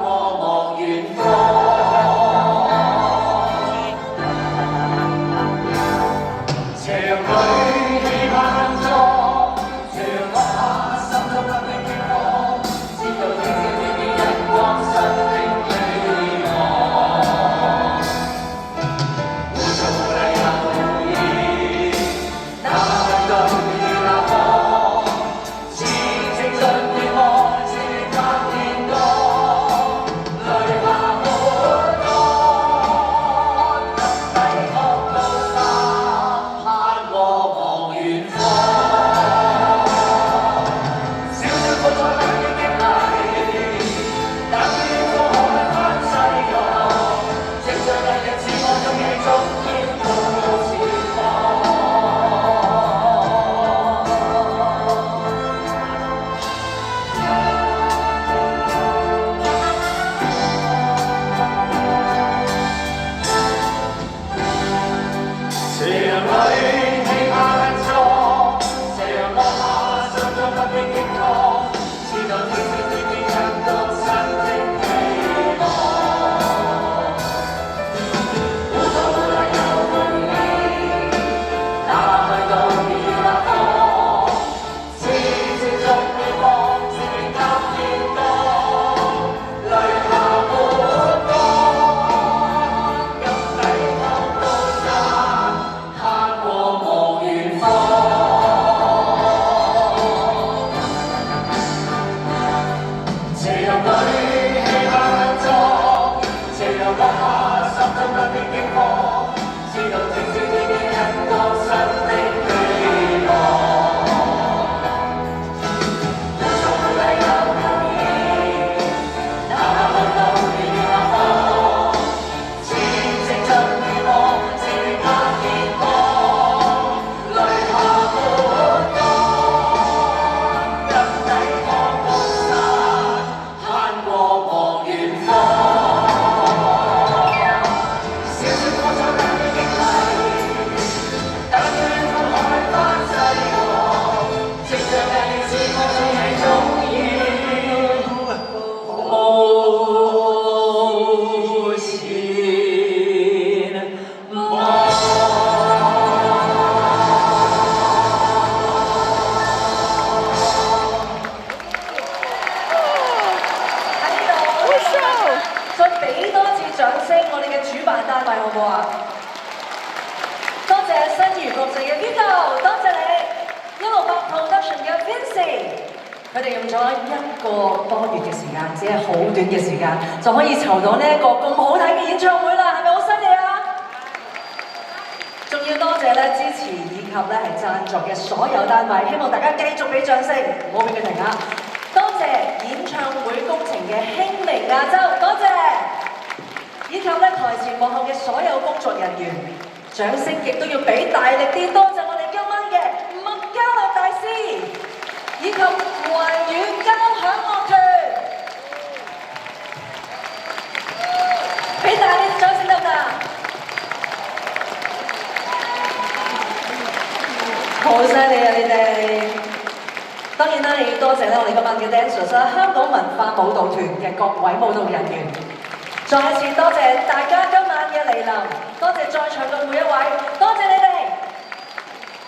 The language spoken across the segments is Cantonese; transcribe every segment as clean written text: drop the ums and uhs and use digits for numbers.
望望遠錄製嘅 Vigo， 多謝你！168 Production 嘅 Vincy， 佢哋用咗1個多月嘅時間，只係好短嘅時間，就可以籌到呢一個咁好睇嘅演唱會啦，係咪好犀利啊？仲要多謝咧支持以及咧係贊助嘅所有單位，希望大家繼續俾掌聲，唔好俾佢停啊！多謝演唱會工程嘅興明亞洲，多謝！以及咧台前幕後嘅所有工作人員，掌聲亦都要俾大力啲，多謝我哋今晚嘅麥嘉樂大師，以及環宇交響樂團，俾大力啲掌聲得唔得？好犀利啊！你哋當然啦，亦要多謝咧我哋今晚嘅 dancers 啦，香港文化舞蹈團嘅各位舞蹈人員。再次多謝大家今晚嘅嚟臨，多謝在場嘅每一位，多謝你哋。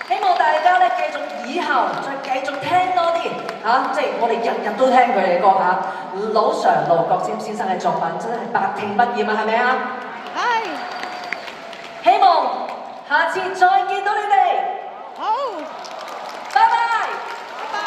希望大家咧繼續以後再繼續聽多啲嚇，即係我哋日日都聽佢哋嘅歌嚇。老 Sir 盧國沾先生嘅作品真係百聽不厭啊，係咪啊？係。希望下次再見到你哋。好。拜拜。拜拜。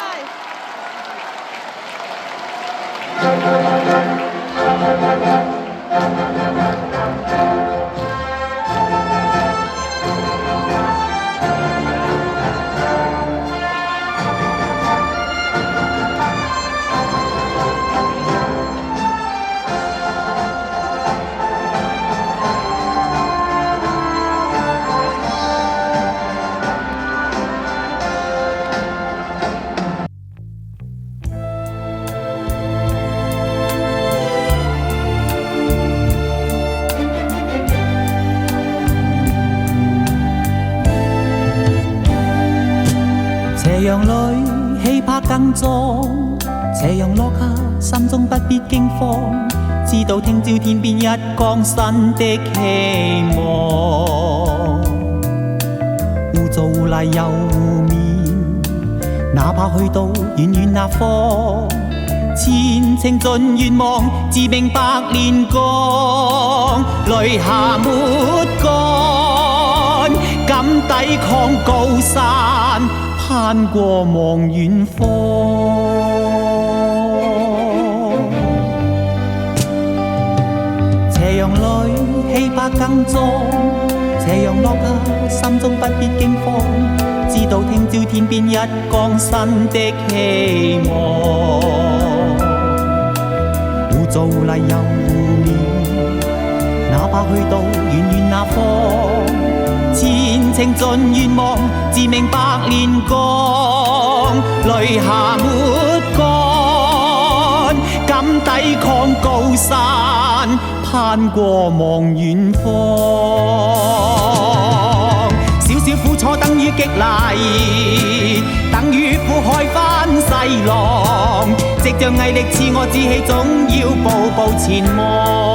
斜陽裏氣魄更壯，斜陽落下心中不必驚慌，知道聽朝天邊一光新的希望。污糟污泥又污面，哪怕去到遠遠那方，前程盡願望，自命百煉鋼，淚下沒乾，敢抵抗高山，攀過望遠方。斜陽裏氣魄更壯，斜陽落下心中不必驚慌，知道聽朝天邊一光新的希望。污糟泥又污面，哪怕去到遠遠那方，前程盡願望，自命百煉鋼，淚下沒乾，敢抵抗高山，攀過望遠方。少少苦楚等於激勵，等於苦海翻細浪，藉着毅力賜我志氣，總要步步前望。